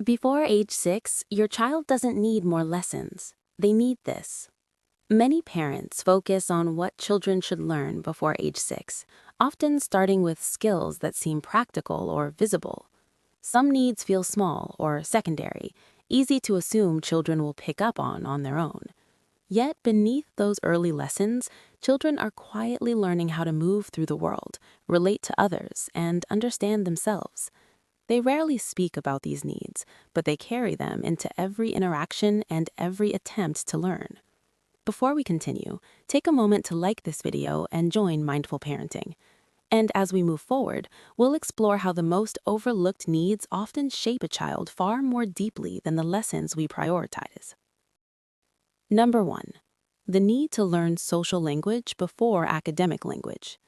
Before age 6, your child doesn't need more lessons. They need this. Many parents focus on what children should learn before age 6, often starting with skills that seem practical or visible. Some needs feel small or secondary, easy to assume children will pick up on their own. Yet beneath those early lessons, children are quietly learning how to move through the world, relate to others, and understand themselves. They rarely speak about these needs, but they carry them into every interaction and every attempt to learn. Before we continue, take a moment to like this video and join Mindful Parenting. And as we move forward, we'll explore how the most overlooked needs often shape a child far more deeply than the lessons we prioritize. Number 1. The need to learn social language before academic language.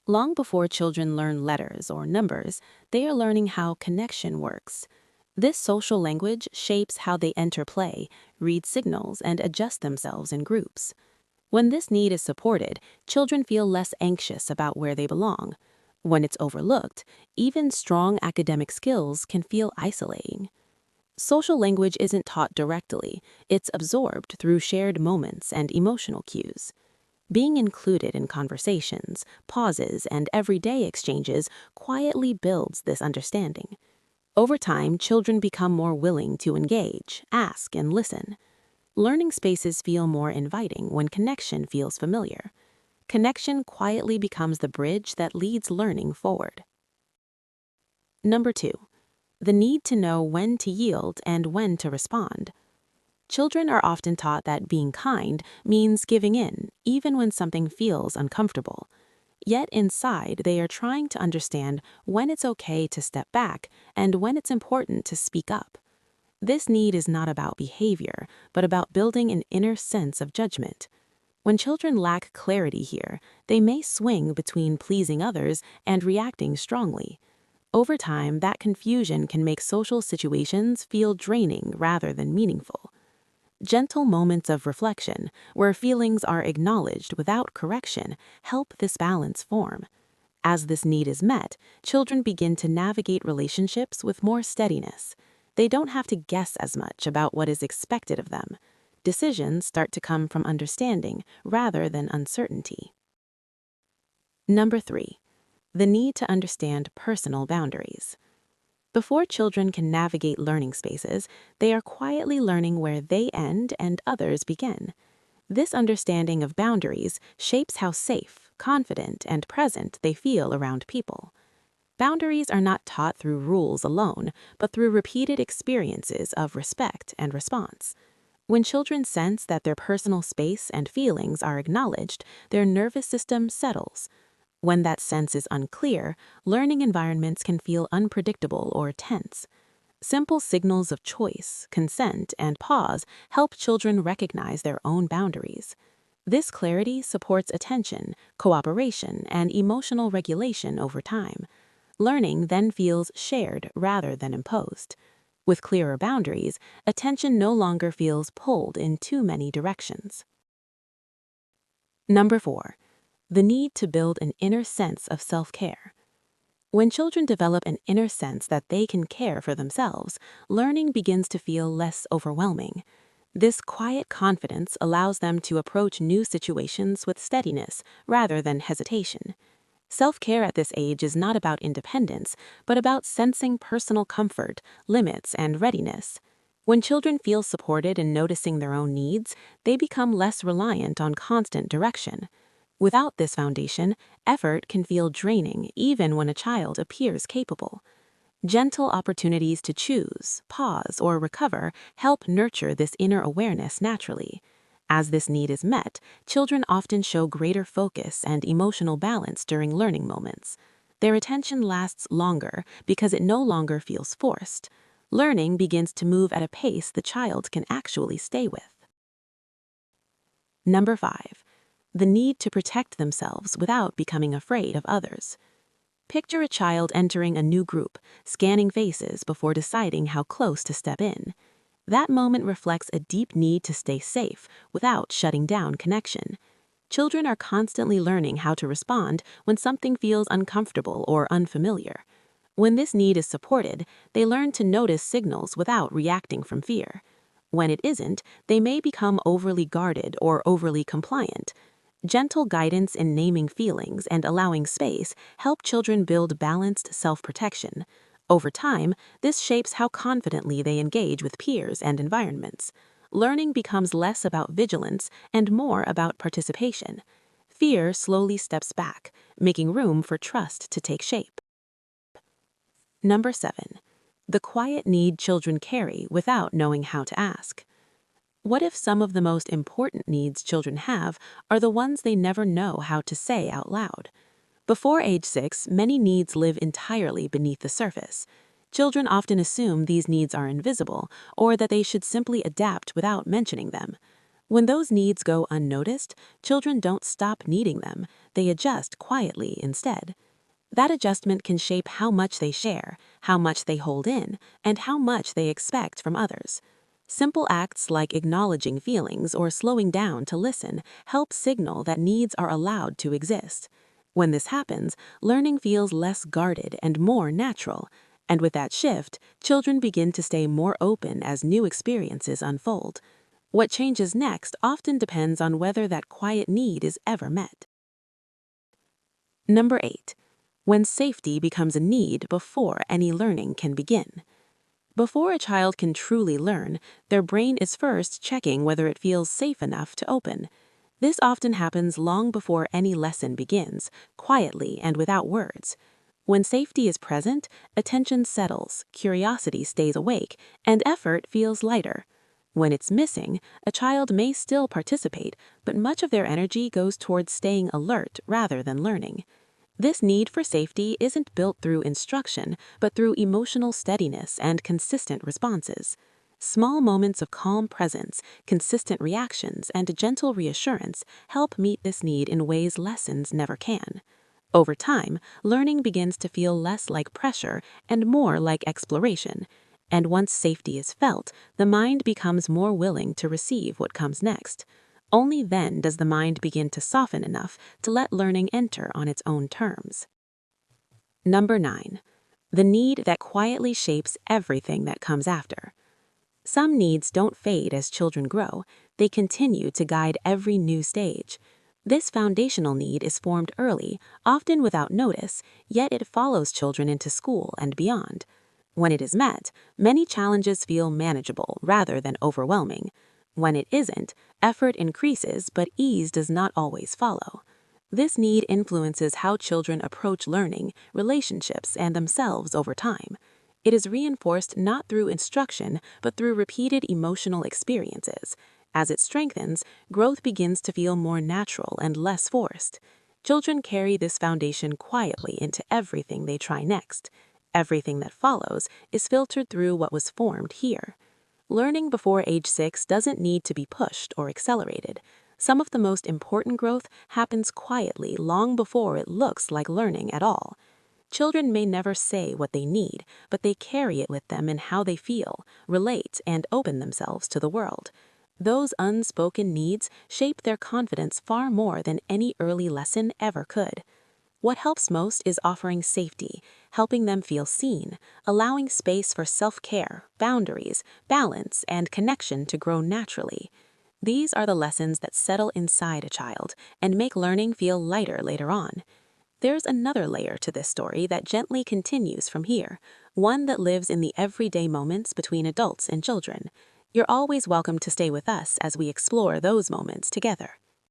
Long before children learn letters or numbers, they are learning how connection works. This social language shapes how they enter play, read signals, and adjust themselves in groups. When this need is supported, children feel less anxious about where they belong. When it's overlooked, even strong academic skills can feel isolating. Social language isn't taught directly, it's absorbed through shared moments and emotional cues. Being included in conversations, pauses, and everyday exchanges quietly builds this understanding. Over time, children become more willing to engage, ask, and listen. Learning spaces feel more inviting when connection feels familiar. Connection quietly becomes the bridge that leads learning forward. Number 2. The need to know when to yield and when to respond. Children are often taught that being kind means giving in, even when something feels uncomfortable. Yet inside, they are trying to understand when it's okay to step back and when it's important to speak up. This need is not about behavior, but about building an inner sense of judgment. When children lack clarity here, they may swing between pleasing others and reacting strongly. Over time, that confusion can make social situations feel draining rather than meaningful. Gentle moments of reflection, where feelings are acknowledged without correction, help this balance form. As this need is met, children begin to navigate relationships with more steadiness. They don't have to guess as much about what is expected of them. Decisions start to come from understanding rather than uncertainty. Number 3. The need to understand personal boundaries. Before children can navigate learning spaces, they are quietly learning where they end and others begin. This understanding of boundaries shapes how safe, confident, and present they feel around people. Boundaries are not taught through rules alone, but through repeated experiences of respect and response. When children sense that their personal space and feelings are acknowledged, their nervous system settles. When that sense is unclear, learning environments can feel unpredictable or tense. Simple signals of choice, consent, and pause help children recognize their own boundaries. This clarity supports attention, cooperation, and emotional regulation over time. Learning then feels shared rather than imposed. With clearer boundaries, attention no longer feels pulled in too many directions. Number 4. The need to build an inner sense of self-care. When children develop an inner sense that they can care for themselves, learning begins to feel less overwhelming. This quiet confidence allows them to approach new situations with steadiness rather than hesitation. Self-care at this age is not about independence, but about sensing personal comfort, limits, and readiness. When children feel supported in noticing their own needs, they become less reliant on constant direction. Without this foundation, effort can feel draining even when a child appears capable. Gentle opportunities to choose, pause, or recover help nurture this inner awareness naturally. As this need is met, children often show greater focus and emotional balance during learning moments. Their attention lasts longer because it no longer feels forced. Learning begins to move at a pace the child can actually stay with. Number 5. The need to protect themselves without becoming afraid of others. Picture a child entering a new group, scanning faces before deciding how close to step in. That moment reflects a deep need to stay safe without shutting down connection. Children are constantly learning how to respond when something feels uncomfortable or unfamiliar. When this need is supported, they learn to notice signals without reacting from fear. When it isn't, they may become overly guarded or overly compliant. Gentle guidance in naming feelings and allowing space help children build balanced self-protection. Over time, this shapes how confidently they engage with peers and environments. Learning becomes less about vigilance and more about participation. Fear slowly steps back, making room for trust to take shape. Number 7. The quiet need children carry without knowing how to ask. What if some of the most important needs children have are the ones they never know how to say out loud? Before age 6, many needs live entirely beneath the surface. Children often assume these needs are invisible or that they should simply adapt without mentioning them. When those needs go unnoticed, children don't stop needing them, they adjust quietly instead. That adjustment can shape how much they share, how much they hold in, and how much they expect from others. Simple acts like acknowledging feelings or slowing down to listen help signal that needs are allowed to exist. When this happens, learning feels less guarded and more natural. And with that shift, children begin to stay more open as new experiences unfold. What changes next often depends on whether that quiet need is ever met. Number 8. When safety becomes a need before any learning can begin. Before a child can truly learn, their brain is first checking whether it feels safe enough to open. This often happens long before any lesson begins, quietly and without words. When safety is present, attention settles, curiosity stays awake, and effort feels lighter. When it's missing, a child may still participate, but much of their energy goes towards staying alert rather than learning. This need for safety isn't built through instruction, but through emotional steadiness and consistent responses. Small moments of calm presence, consistent reactions, and gentle reassurance help meet this need in ways lessons never can. Over time, learning begins to feel less like pressure and more like exploration. And once safety is felt, the mind becomes more willing to receive what comes next. Only then does the mind begin to soften enough to let learning enter on its own terms. Number 9. The need that quietly shapes everything that comes after. Some needs don't fade as children grow, they continue to guide every new stage. This foundational need is formed early, often without notice, yet it follows children into school and beyond. When it is met, many challenges feel manageable rather than overwhelming. When it isn't, effort increases, but ease does not always follow. This need influences how children approach learning, relationships, and themselves over time. It is reinforced not through instruction, but through repeated emotional experiences. As it strengthens, growth begins to feel more natural and less forced. Children carry this foundation quietly into everything they try next. Everything that follows is filtered through what was formed here. Learning before age 6 doesn't need to be pushed or accelerated. Some of the most important growth happens quietly long before it looks like learning at all. Children may never say what they need, but they carry it with them in how they feel, relate, and open themselves to the world. Those unspoken needs shape their confidence far more than any early lesson ever could. What helps most is offering safety, helping them feel seen, allowing space for self-care, boundaries, balance, and connection to grow naturally. These are the lessons that settle inside a child and make learning feel lighter later on. There's another layer to this story that gently continues from here, one that lives in the everyday moments between adults and children. You're always welcome to stay with us as we explore those moments together.